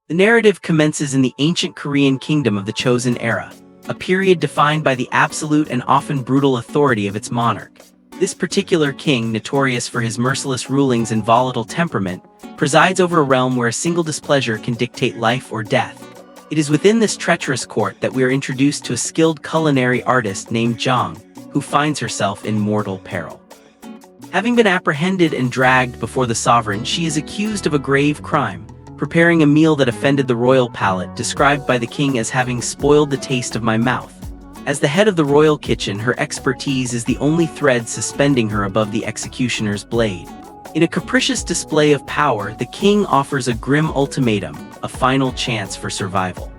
The narrative commences in the ancient Korean kingdom of the Chosen era, a period defined by the absolute and often brutal authority of its monarch. This particular king, notorious for his merciless rulings and volatile temperament, presides over a realm where a single displeasure can dictate life or death. It is within this treacherous court that we are introduced to a skilled culinary artist named Jong, who finds herself in mortal peril. Having been apprehended and dragged before the sovereign, she is accused of a grave crime, preparing a meal that offended the royal palate, described by the king as having spoiled the taste of my mouth. As the head of the royal kitchen, her expertise is the only thread suspending her above the executioner's blade. In a capricious display of power, the king offers a grim ultimatum, a final chance for survival.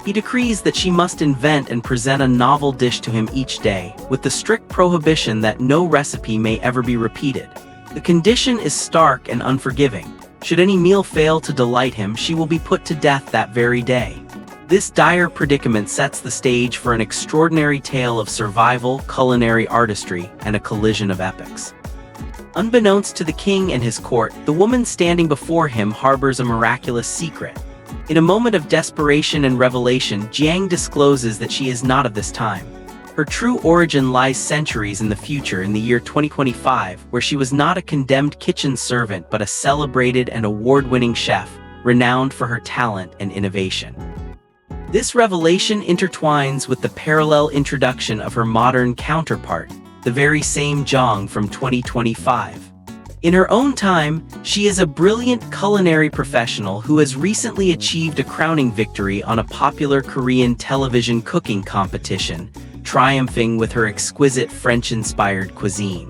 He decrees that she must invent and present a novel dish to him each day, with the strict prohibition that no recipe may ever be repeated. The condition is stark and unforgiving. Should any meal fail to delight him, she will be put to death that very day. This dire predicament sets the stage for an extraordinary tale of survival, culinary artistry, and a collision of epics. Unbeknownst to the king and his court, the woman standing before him harbors a miraculous secret. In a moment of desperation and revelation, Jiang discloses that she is not of this time. Her true origin lies centuries in the future, in the year 2025, where she was not a condemned kitchen servant but a celebrated and award-winning chef, renowned for her talent and innovation. This revelation intertwines with the parallel introduction of her modern counterpart, the very same Jong from 2025. In her own time, she is a brilliant culinary professional who has recently achieved a crowning victory on a popular Korean television cooking competition, triumphing with her exquisite French-inspired cuisine.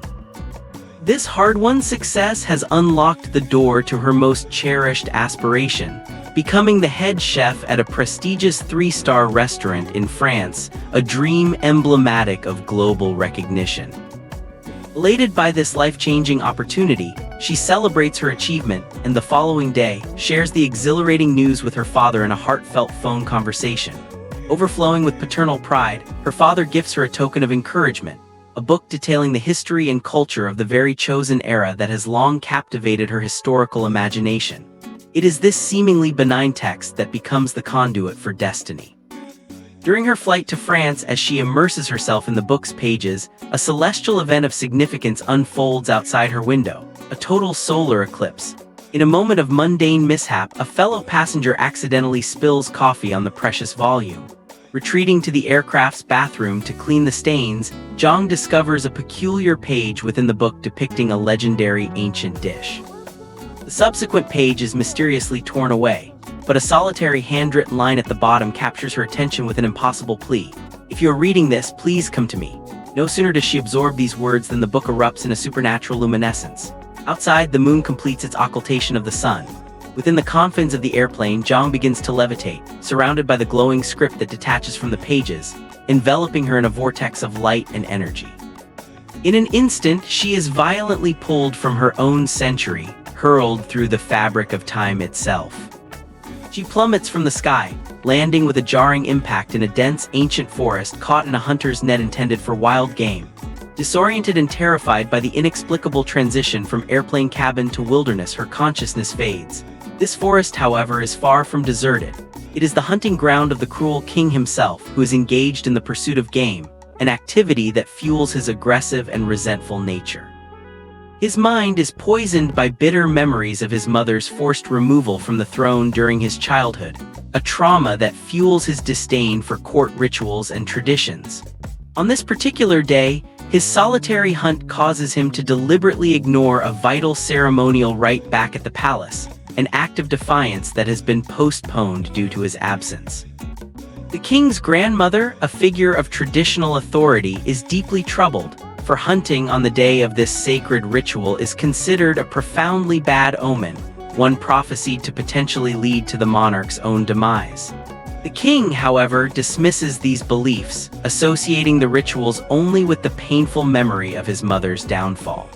This hard-won success has unlocked the door to her most cherished aspiration, becoming the head chef at a prestigious 3-star restaurant in France, a dream emblematic of global recognition. Elated by this life-changing opportunity, she celebrates her achievement and the following day shares the exhilarating news with her father in a heartfelt phone conversation. Overflowing with paternal pride, her father gifts her a token of encouragement, a book detailing the history and culture of the very chosen era that has long captivated her historical imagination. It is this seemingly benign text that becomes the conduit for destiny. During her flight to France, as she immerses herself in the book's pages, a celestial event of significance unfolds outside her window, a total solar eclipse. In a moment of mundane mishap, a fellow passenger accidentally spills coffee on the precious volume. Retreating to the aircraft's bathroom to clean the stains, Jong discovers a peculiar page within the book depicting a legendary ancient dish. The subsequent page is mysteriously torn away, but a solitary handwritten line at the bottom captures her attention with an impossible plea. "If you are reading this, please come to me." No sooner does she absorb these words than the book erupts in a supernatural luminescence. Outside, the moon completes its occultation of the sun. Within the confines of the airplane, Jong begins to levitate, surrounded by the glowing script that detaches from the pages, enveloping her in a vortex of light and energy. In an instant, she is violently pulled from her own century, hurled through the fabric of time itself. She plummets from the sky, landing with a jarring impact in a dense, ancient forest caught in a hunter's net intended for wild game. Disoriented and terrified by the inexplicable transition from airplane cabin to wilderness, her consciousness fades. This forest, however, is far from deserted. It is the hunting ground of the cruel king himself, who is engaged in the pursuit of game, an activity that fuels his aggressive and resentful nature. His mind is poisoned by bitter memories of his mother's forced removal from the throne during his childhood, a trauma that fuels his disdain for court rituals and traditions. On this particular day, his solitary hunt causes him to deliberately ignore a vital ceremonial rite back at the palace, an act of defiance that has been postponed due to his absence. The king's grandmother, a figure of traditional authority, is deeply troubled, for hunting on the day of this sacred ritual is considered a profoundly bad omen, one prophesied to potentially lead to the monarch's own demise. The king, however, dismisses these beliefs, associating the rituals only with the painful memory of his mother's downfall.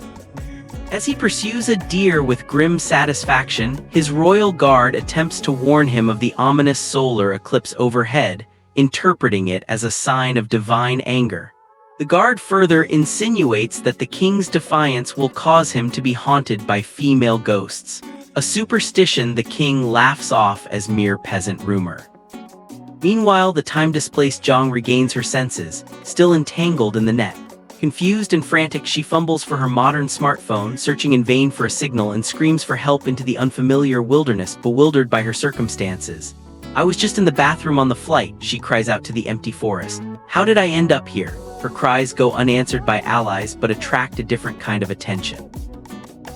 As he pursues a deer with grim satisfaction, his royal guard attempts to warn him of the ominous solar eclipse overhead, interpreting it as a sign of divine anger. The guard further insinuates that the king's defiance will cause him to be haunted by female ghosts, a superstition the king laughs off as mere peasant rumor. Meanwhile, the time-displaced Jong regains her senses, still entangled in the net. Confused and frantic, she fumbles for her modern smartphone, searching in vain for a signal, and screams for help into the unfamiliar wilderness, bewildered by her circumstances. "I was just in the bathroom on the flight," she cries out to the empty forest. "How did I end up here?" Her cries go unanswered by allies, but attract a different kind of attention.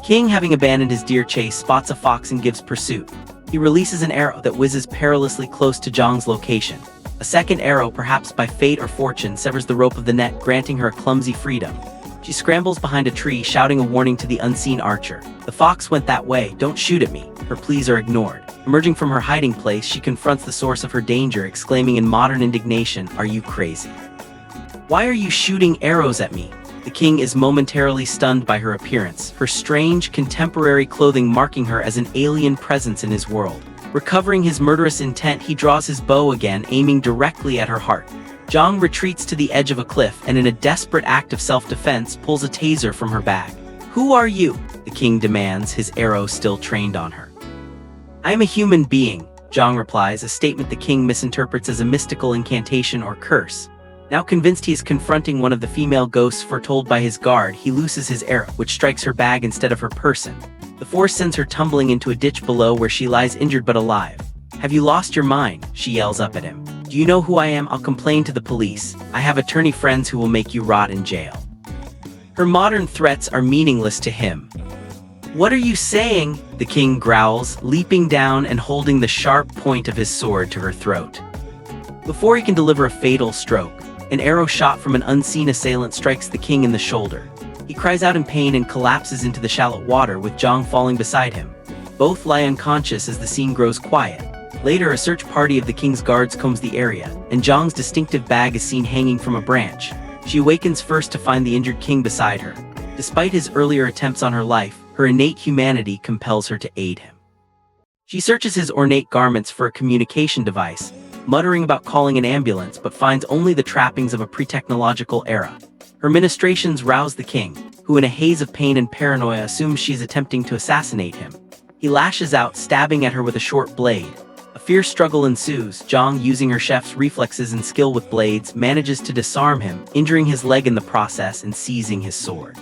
King, having abandoned his deer chase, spots a fox and gives pursuit. He releases an arrow that whizzes perilously close to Jong's location. A second arrow, perhaps by fate or fortune, severs the rope of the net, granting her a clumsy freedom. She scrambles behind a tree, shouting a warning to the unseen archer. "The fox went that way, don't shoot at me." Her pleas are ignored. Emerging from her hiding place, she confronts the source of her danger, exclaiming in modern indignation, "Are you crazy? Why are you shooting arrows at me?" The king is momentarily stunned by her appearance, her strange, contemporary clothing marking her as an alien presence in his world. Recovering his murderous intent, he draws his bow again, aiming directly at her heart. Jong retreats to the edge of a cliff and, in a desperate act of self-defense, pulls a taser from her bag. "Who are you?" the king demands, his arrow still trained on her. "I am a human being," Jong replies, a statement the king misinterprets as a mystical incantation or curse. Now convinced he is confronting one of the female ghosts foretold by his guard, he looses his arrow, which strikes her bag instead of her person. The force sends her tumbling into a ditch below, where she lies injured but alive. "Have you lost your mind?" she yells up at him. "Do you know who I am? I'll complain to the police. I have attorney friends who will make you rot in jail." Her modern threats are meaningless to him. "What are you saying?" the king growls, leaping down and holding the sharp point of his sword to her throat. Before he can deliver a fatal stroke, an arrow shot from an unseen assailant strikes the king in the shoulder. He cries out in pain and collapses into the shallow water, with Jong falling beside him. Both lie unconscious as the scene grows quiet. Later, a search party of the king's guards combs the area, and Jong's distinctive bag is seen hanging from a branch. She awakens first to find the injured king beside her. Despite his earlier attempts on her life, her innate humanity compels her to aid him. She searches his ornate garments for a communication device, muttering about calling an ambulance, but finds only the trappings of a pre-technological era. Her ministrations rouse the king, who in a haze of pain and paranoia assumes she is attempting to assassinate him. He lashes out, stabbing at her with a short blade. A fierce struggle ensues. Jong, using her chef's reflexes and skill with blades, manages to disarm him, injuring his leg in the process and seizing his sword.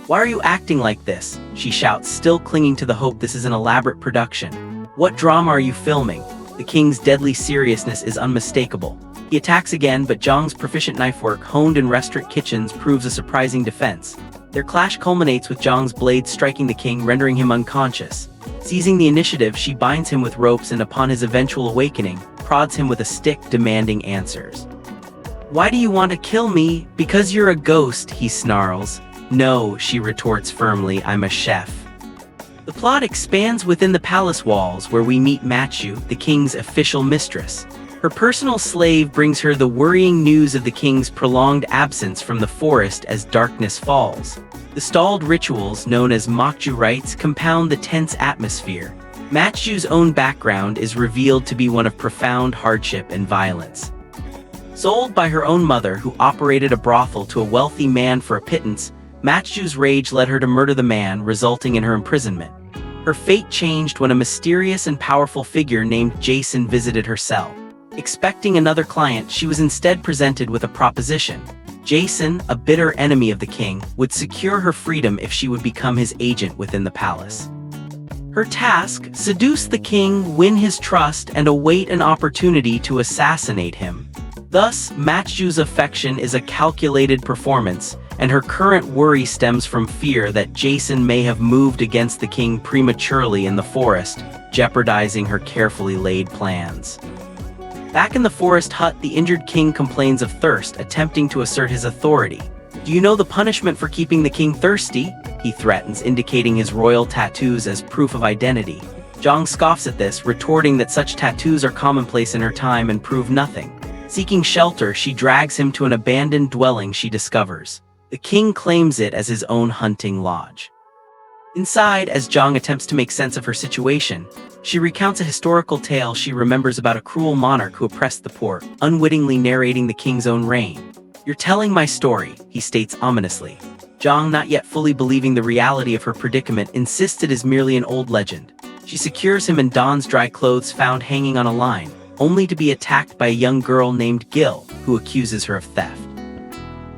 "Why are you acting like this?" she shouts, still clinging to the hope this is an elaborate production. "What drama are you filming?" The king's deadly seriousness is unmistakable. He attacks again, but Jong's proficient knife work, honed in restaurant kitchens, proves a surprising defense. Their clash culminates with Jong's blade striking the king, rendering him unconscious. Seizing the initiative, she binds him with ropes and, upon his eventual awakening, prods him with a stick, demanding answers. "Why do you want to kill me?" "Because you're a ghost," he snarls. "No," she retorts firmly, "I'm a chef." The plot expands within the palace walls, where we meet Matchu, the king's official mistress. Her personal slave brings her the worrying news of the king's prolonged absence from the forest as darkness falls. The stalled rituals, known as Mokju rites, compound the tense atmosphere. Matchu's own background is revealed to be one of profound hardship and violence. Sold by her own mother, who operated a brothel, to a wealthy man for a pittance, Matchu's rage led her to murder the man, resulting in her imprisonment. Her fate changed when a mysterious and powerful figure named Jason visited her cell. Expecting another client, she was instead presented with a proposition. Jason, a bitter enemy of the king, would secure her freedom if she would become his agent within the palace. Her task: seduce the king, win his trust, and await an opportunity to assassinate him. Thus, Matchu's affection is a calculated performance, and her current worry stems from fear that Jason may have moved against the king prematurely in the forest, jeopardizing her carefully laid plans. Back in the forest hut, the injured king complains of thirst, attempting to assert his authority. "Do you know the punishment for keeping the king thirsty?" he threatens, indicating his royal tattoos as proof of identity. Jong scoffs at this, retorting that such tattoos are commonplace in her time and prove nothing. Seeking shelter, she drags him to an abandoned dwelling she discovers. The king claims it as his own hunting lodge. Inside, as Jong attempts to make sense of her situation, she recounts a historical tale she remembers about a cruel monarch who oppressed the poor, unwittingly narrating the king's own reign. "You're telling my story," he states ominously. Zhang, not yet fully believing the reality of her predicament, insists it is merely an old legend. She secures him and dons dry clothes found hanging on a line, only to be attacked by a young girl named Gil, who accuses her of theft.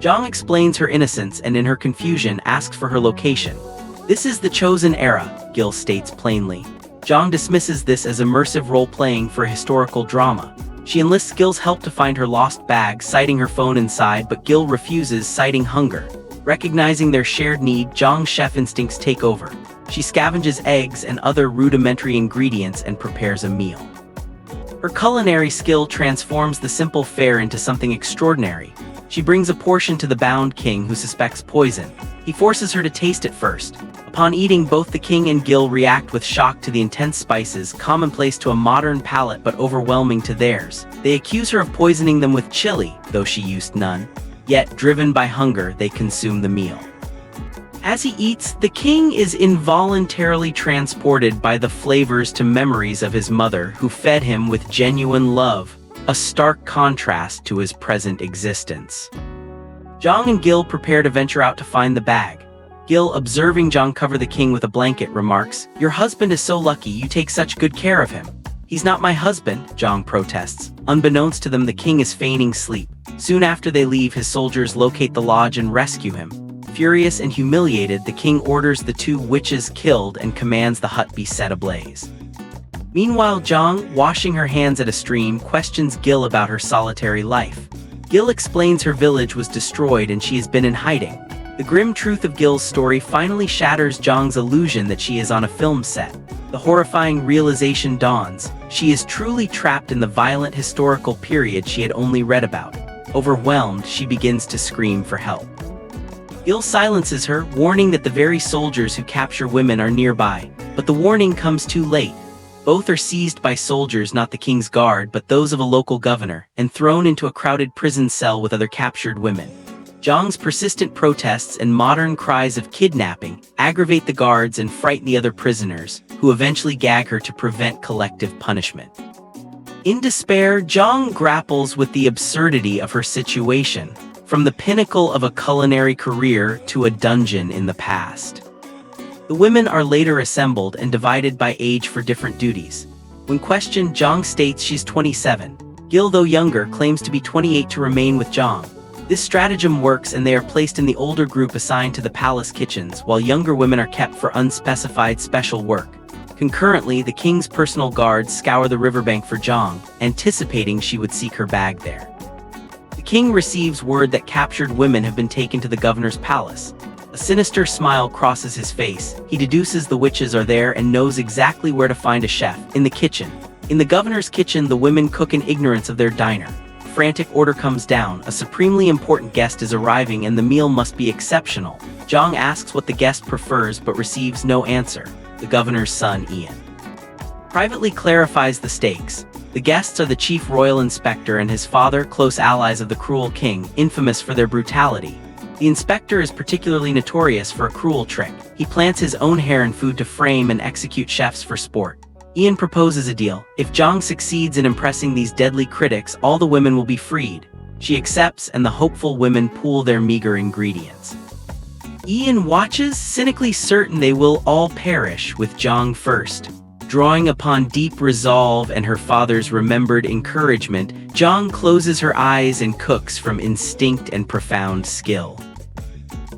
Zhang explains her innocence and in her confusion asks for her location. "This is the chosen era," Gil states plainly. Zhang dismisses this as immersive role-playing for a historical drama. She enlists Gil's help to find her lost bag, citing her phone inside, but Gil refuses, citing hunger. Recognizing their shared need, Zhang's chef instincts take over. She scavenges eggs and other rudimentary ingredients and prepares a meal. Her culinary skill transforms the simple fare into something extraordinary. She brings a portion to the bound king, who suspects poison. He forces her to taste it first. Upon eating, both the king and Gil react with shock to the intense spices, commonplace to a modern palate but overwhelming to theirs. They accuse her of poisoning them with chili, though she used none. Yet, driven by hunger, they consume the meal. As he eats, the king is involuntarily transported by the flavors to memories of his mother, who fed him with genuine love, a stark contrast to his present existence. Zhang and Gil prepare to venture out to find the bag. Gil, observing Zhang cover the king with a blanket, remarks, "Your husband is so lucky, you take such good care of him." "He's not my husband," Zhang protests. Unbeknownst to them, the king is feigning sleep. Soon after they leave, his soldiers locate the lodge and rescue him. Furious and humiliated, the king orders the two witches killed and commands the hut be set ablaze. Meanwhile, Zhang, washing her hands at a stream, questions Gil about her solitary life. Gil explains her village was destroyed and she has been in hiding. The grim truth of Gil's story finally shatters Zhang's illusion that she is on a film set. The horrifying realization dawns: she is truly trapped in the violent historical period she had only read about. Overwhelmed, she begins to scream for help. Gil silences her, warning that the very soldiers who capture women are nearby. But the warning comes too late. Both are seized by soldiers, not the king's guard, but those of a local governor, and thrown into a crowded prison cell with other captured women. Zhang's persistent protests and modern cries of kidnapping aggravate the guards and frighten the other prisoners, who eventually gag her to prevent collective punishment. In despair, Zhang grapples with the absurdity of her situation, from the pinnacle of a culinary career to a dungeon in the past. The women are later assembled and divided by age for different duties. When questioned, Zhang states she's 27. Gil, though younger, claims to be 28 to remain with Zhang. This stratagem works and they are placed in the older group assigned to the palace kitchens, while younger women are kept for unspecified special work. Concurrently, the king's personal guards scour the riverbank for Zhang, anticipating she would seek her bag there. The king receives word that captured women have been taken to the governor's palace. A sinister smile crosses his face. He deduces the witches are there and knows exactly where to find a chef: in the kitchen. In the governor's kitchen, the women cook in ignorance of their diner. Frantic order comes down: a supremely important guest is arriving and the meal must be exceptional. Zhang asks what the guest prefers but receives no answer. The governor's son, Ian, privately clarifies the stakes. The guests are the chief royal inspector and his father, close allies of the cruel king, infamous for their brutality. The inspector is particularly notorious for a cruel trick. He plants his own hair in food to frame and execute chefs for sport. Ian proposes a deal. If Zhang succeeds in impressing these deadly critics, all the women will be freed. She accepts, and the hopeful women pool their meager ingredients. Ian watches, cynically certain they will all perish, with Zhang first. Drawing upon deep resolve and her father's remembered encouragement, Zhang closes her eyes and cooks from instinct and profound skill.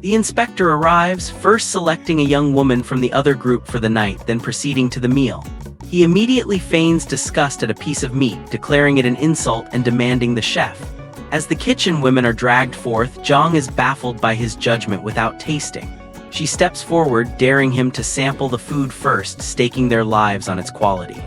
The inspector arrives, first selecting a young woman from the other group for the night, then proceeding to the meal. He immediately feigns disgust at a piece of meat, declaring it an insult and demanding the chef. As the kitchen women are dragged forth, Zhang is baffled by his judgment without tasting. She steps forward, daring him to sample the food first, staking their lives on its quality.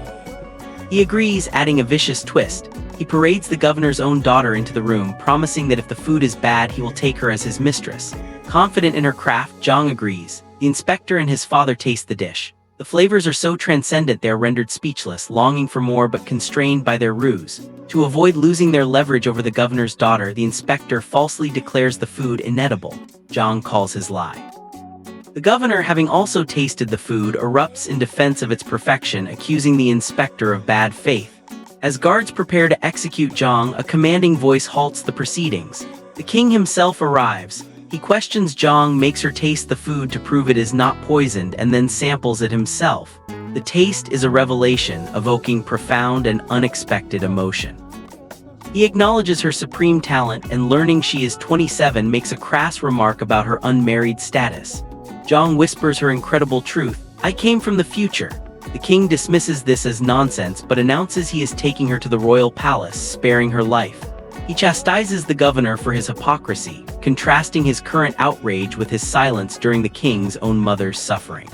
He agrees, adding a vicious twist. He parades the governor's own daughter into the room, promising that if the food is bad, he will take her as his mistress. Confident in her craft, Zhang agrees. The inspector and his father taste the dish. The flavors are so transcendent they are rendered speechless, longing for more but constrained by their ruse. To avoid losing their leverage over the governor's daughter, the inspector falsely declares the food inedible. Zhang calls his lie. The governor, having also tasted the food, erupts in defense of its perfection, accusing the inspector of bad faith. As guards prepare to execute Zhang, a commanding voice halts the proceedings. The king himself arrives. He questions Zhang, makes her taste the food to prove it is not poisoned, and then samples it himself. The taste is a revelation, evoking profound and unexpected emotion. He acknowledges her supreme talent, and learning she is 27 makes a crass remark about her unmarried status. Zhang whispers her incredible truth, "I came from the future." The king dismisses this as nonsense but announces he is taking her to the royal palace, sparing her life. He chastises the governor for his hypocrisy, contrasting his current outrage with his silence during the king's own mother's suffering.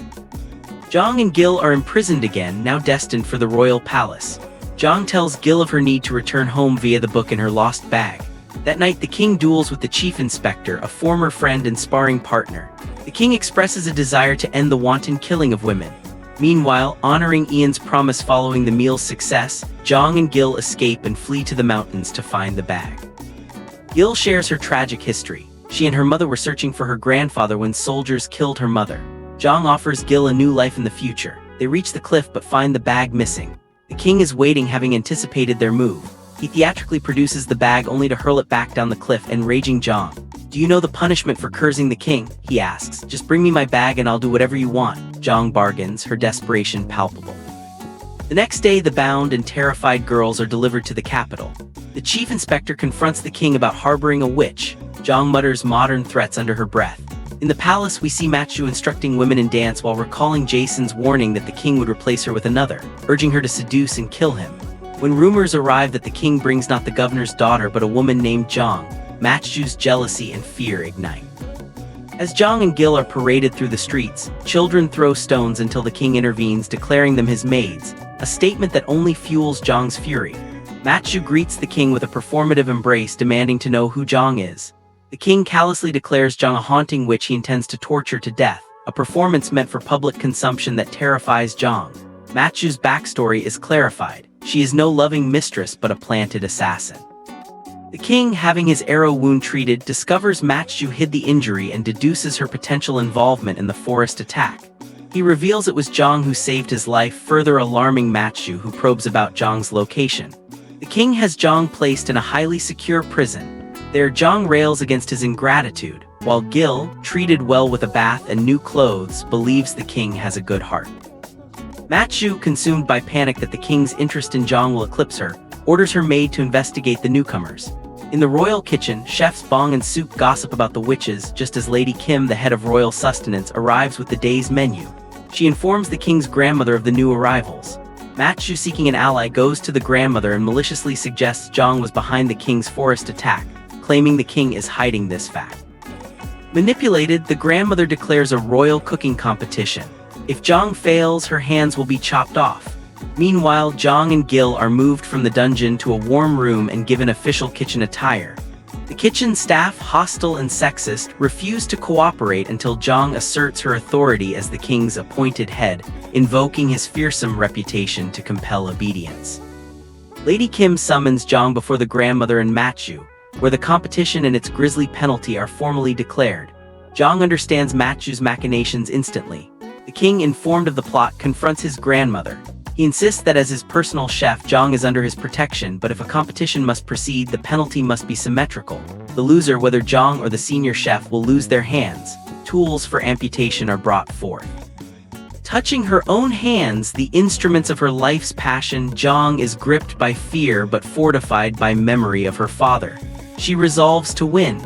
Zhang and Gil are imprisoned again, now destined for the royal palace. Zhang tells Gil of her need to return home via the book in her lost bag. That night, the king duels with the chief inspector, a former friend and sparring partner. The king expresses a desire to end the wanton killing of women. Meanwhile, honoring Ian's promise following the meal's success, Zhang and Gil escape and flee to the mountains to find the bag. Gil shares her tragic history. She and her mother were searching for her grandfather when soldiers killed her mother. Zhang offers Gil a new life in the future. They reach the cliff but find the bag missing. The king is waiting, having anticipated their move. He theatrically produces the bag only to hurl it back down the cliff, enraging Zhang. "Do you know the punishment for cursing the king?" he asks. "Just bring me my bag and I'll do whatever you want." Zhang bargains, her desperation palpable. The next day, the bound and terrified girls are delivered to the capital. The chief inspector confronts the king about harboring a witch. Zhang mutters modern threats under her breath. In the palace, we see Matchu instructing women in dance while recalling Jason's warning that the king would replace her with another, urging her to seduce and kill him. When rumors arrive that the king brings not the governor's daughter but a woman named Zhang, Matchu's jealousy and fear ignite. As Zhang and Gil are paraded through the streets, children throw stones until the king intervenes, declaring them his maids, a statement that only fuels Zhang's fury. Matchu greets the king with a performative embrace, demanding to know who Zhang is. The king callously declares Zhang a haunting witch he intends to torture to death, a performance meant for public consumption that terrifies Zhang. Matchu's backstory is clarified. She is no loving mistress but a planted assassin. The king, having his arrow wound treated, discovers Matchu hid the injury and deduces her potential involvement in the forest attack. He reveals it was Zhang who saved his life, further alarming Matchu, who probes about Zhang's location. The king has Zhang placed in a highly secure prison. There, Zhang rails against his ingratitude, while Gil, treated well with a bath and new clothes, believes the king has a good heart. Matchu, consumed by panic that the king's interest in Zhang will eclipse her, orders her maid to investigate the newcomers. In the royal kitchen, chefs Bong and Soup gossip about the witches just as Lady Kim, the head of royal sustenance, arrives with the day's menu. She informs the king's grandmother of the new arrivals. Matchu, seeking an ally, goes to the grandmother and maliciously suggests Zhang was behind the king's forest attack, claiming the king is hiding this fact. Manipulated, the grandmother declares a royal cooking competition. If Zhang fails, her hands will be chopped off. Meanwhile, Zhang and Gil are moved from the dungeon to a warm room and given official kitchen attire. The kitchen staff, hostile and sexist, refuse to cooperate until Zhang asserts her authority as the king's appointed head, invoking his fearsome reputation to compel obedience. Lady Kim summons Zhang before the grandmother and Matchu, where the competition and its grisly penalty are formally declared. Zhang understands Matchu's machinations instantly. The king, informed of the plot, confronts his grandmother. He insists that as his personal chef, Zhang is under his protection, but if a competition must proceed, the penalty must be symmetrical. The loser, whether Zhang or the senior chef, will lose their hands. Tools for amputation are brought forth. Touching her own hands, the instruments of her life's passion, Zhang is gripped by fear but fortified by memory of her father. She resolves to win.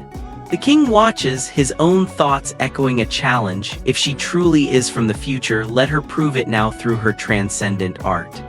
The king watches, his own thoughts echoing a challenge. If she truly is from the future, let her prove it now through her transcendent art.